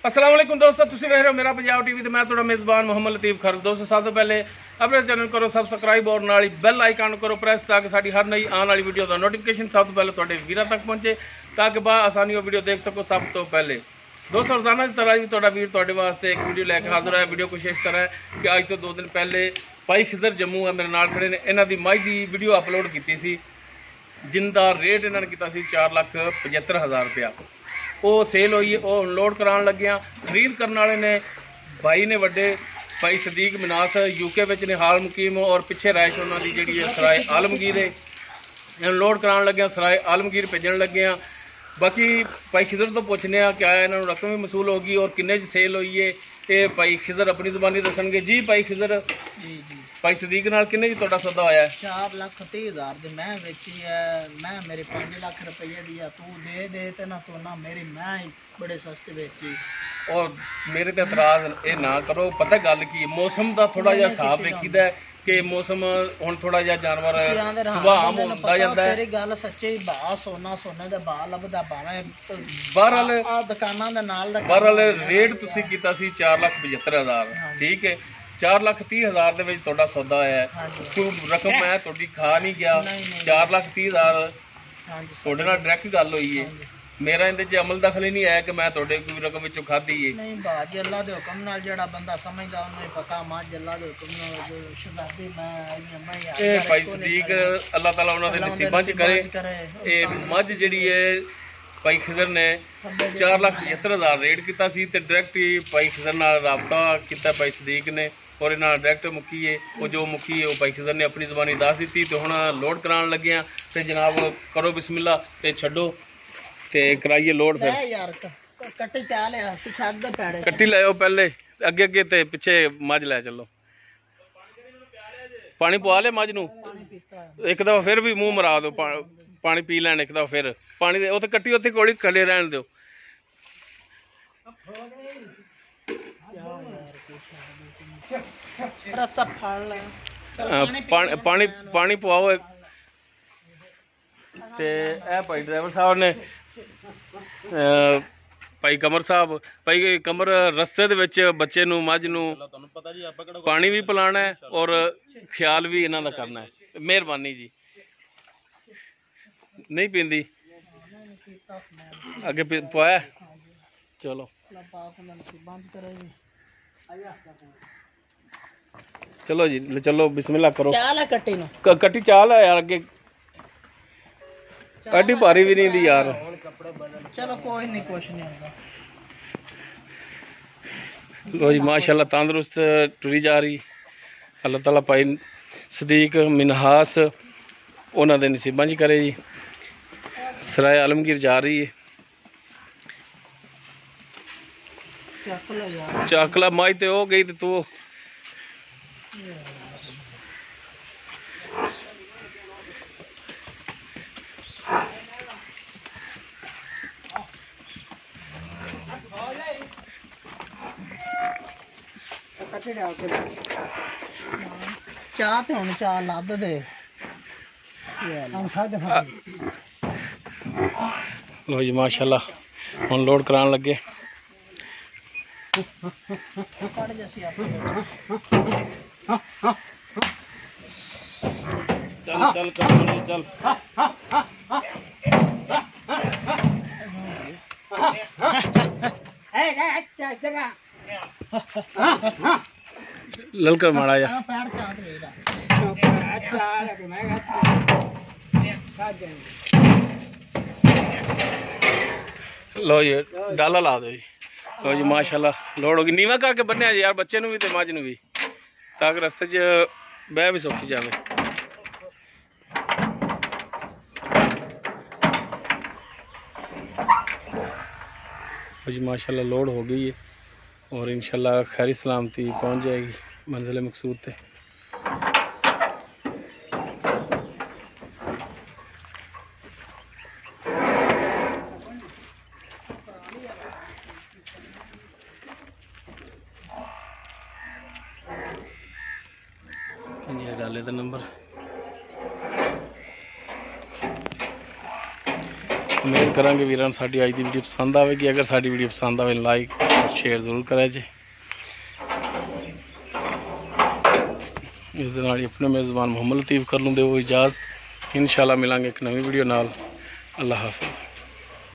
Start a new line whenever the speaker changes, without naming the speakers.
अस्सलाम वालेकुम दोस्तों, तुसी देख रहे हो मेरा पंजाब टीवी। मैं थोड़ा मेज़बान मोहम्मद लतीफ़ खर। दोस्तों सब तो पहले अपने चैनल करो सबसक्राइब और नाल बैल आइकन करो प्रेस ताकि साड़ी हर नई आने वाली वीडियो का नोटिफिकेशन सब तो पहले थोड़े वीर तक पहुंचे ताकि आसानी वो वीडियो देख सको सब तो पहले। दोस्तों रोजाना की तरह भी थोड़ा वीर थोड़े वास्ते एक वीडियो लैके हाजिर है। वीडियो कुछ इस तरह है कि अज तो 2 दिन पहले भाई खिजर जम्मू है मेरे नाल खड़े ने, इन्हों की मई की वीडियो अपलोड की सी जिनका रेट इन्होंने किया 4,75,000 रुपया। वो सेल हुई है, वो अनलोड कराने लगे। खरीद करने वाले ने भाई ने वड्डे भाई सदीक मिनास यूके में ने हाल मुकीम और पिछे रैश उन्होंने जी सराय आलमगीर है। अनलोड कराने लगे सराय आलमगीर भेजन लगे। बाकी भाई खिजर तो पूछने क्या इन्होंने रकम भी मसूल होगी और किन्ने सेल हुई है ये भाई खिजर अपनी जुबानी दसणगे। जी भाई खिजर
जी जी
भाई सदीक नाल किन्ने जी तुहाडा सौदा होया है?
4,30,000 दी मैं बेची है। मैं मेरे 5 लाख रुपये दी तू दे ते ना तो ना मेरी मैं ही बड़े सस्ते बेची।
और मेरे ते एतराज ये ना करो, पता गल की मौसम का थोड़ा जिहा हिसाब देखीदा है कि मौसम हुण थोड़ा जिहा जानवर सुभाम होंदा जांदा है।
तेरी गल सच्ची भा सोना सोने दे भा लभदा भावें
बहरहाल
दुकानां दे नाल दा
बहरहाल रेट तुसीं कीता सी 4,75,000 ठीक है। 4,30,000 ਦੇ ਵਿੱਚ ਤੁਹਾਡਾ ਸੌਦਾ ਆਇਆ ਹੈ। ਕਿਉਂ ਰਕਮ ਮੈਂ ਤੁਹਾਡੀ ਖਾ ਨਹੀਂ ਗਿਆ। 4,30,000 ਤੁਹਾਡੇ ਨਾਲ ਡਾਇਰੈਕਟ ਗੱਲ ਹੋਈ ਹੈ। ਮੇਰਾ ਇਹਦੇ 'ਚ ਅਮਲ ਦਖਲ ਹੀ ਨਹੀਂ ਆਇਆ ਕਿ ਮੈਂ ਤੁਹਾਡੇ ਕੋਈ ਰਕਮ ਵਿੱਚੋਂ ਖਾਧੀ ਹੈ।
ਨਹੀਂ ਬਾਜੀ ਅੱਲਾ ਦੇ ਹੁਕਮ ਨਾਲ ਜਿਹੜਾ ਬੰਦਾ ਸਮਝਦਾ ਉਹਨੂੰ ਪਤਾ ਮੱਝ ਅੱਲਾ ਦੇ ਹੁਕਮ ਨਾਲ ਜੋ ਸ਼ਹਾਦੀ ਮੈਂ
ਇਹ ਭਾਈ ਸਦੀਕ ਅੱਲਾਹ ਤਾਲਾ ਉਹਨਾਂ ਦੇ ਨਸੀਬਾਂ 'ਚ ਕਰੇ। ਇਹ ਮੱਝ ਜਿਹੜੀ ਹੈ ਭਾਈ ਖਿਜ਼ਰ ਨੇ 4,75,000 ਰੇਟ ਕੀਤਾ ਸੀ ਤੇ ਡਾਇਰੈਕਟ ਹੀ ਭਾਈ ਖਿਜ਼ਰ ਨਾਲ ਰਾਬਤਾ ਕੀਤਾ ਭਾਈ ਸਦੀਕ ਨੇ और इन्होंने डायरैक्ट मुकी है वो जो मुकी है वो भाई खिजर ने अपनी ज़बानी दस दी। तो हुण लोड कराने लगे हैं तो जनाब करो बिस्मिल्ला ते छड्डो ते कराइए लोड। फिर
यार कट्टी चा लिया तू छड्ड दे पैड़े
कट्टी लाओ पहले अगे अगे ते पिछे मझ लै चलो। पानी पवा ले मझ नूं एक दफा फिर भी मूँह मरा दो पानी पी लैन एक दफा फिर पानी दे उत्थे कट्टी उत्थे कोली खड़े रहन दो। पानी पानी पवाओ ते ए भाई ड्राइवर साहब ने भाई कमर साहब भाई कमर रस्ते दे विच बच्चे नूं मझ नूं पानी भी पिलाना है और ख्याल भी इन्हां दा करना है। मेहरबानी जी। नहीं पींदी अगे पवाया चलो चलो जी चलो बिस्मिल्ला करो। कट्टी चाल है यार अगे एडी भारी भी नहीं दी यार।
चलो कोई नहीं कुछ नहीं होगा।
लो जी माशाल्लाह तंदुरुस्त टुरी जा रही। अल्लाह ताला भाई सदीक मिनहास उन्हां दे नसीबां च करे जी। सराय आलमगीर जा रही है। चाकला माई ते हो गई तो तू
चाह ते हुण चाह लद दे
लो जी माशाल्लाह हुण लोड कराने लगे। चल चल चल ललकर माड़ा जा लो जी डाला ला दो जी। लो जी माशाल्लाह लोड होगी। नीवा करके बन्ने यार बच्चे नूं भी ते मझ नूं भी ताकि रस्ते च बह भी सौखी जावे। जी माशाल्लाह लोड हो गई है और इंशाल्लाह खैरी सलामती पहुंच जाएगी मंजिल मकसूद पे। ये डाले था नंबर उम्मीद करांगे वीरां नूं साडी अज दी वीडियो पसंद आएगी। अगर साडी वीडियो पसंद आए लाइक और शेयर जरूर करें जी। इस दे नाल अपने मेज़बान मुहम्मद लतीफ़ कर लूँ दे इजाज़त। इंशाल्लाह मिलांगे एक नवी वीडियो नाल। अल्लाह हाफिज़।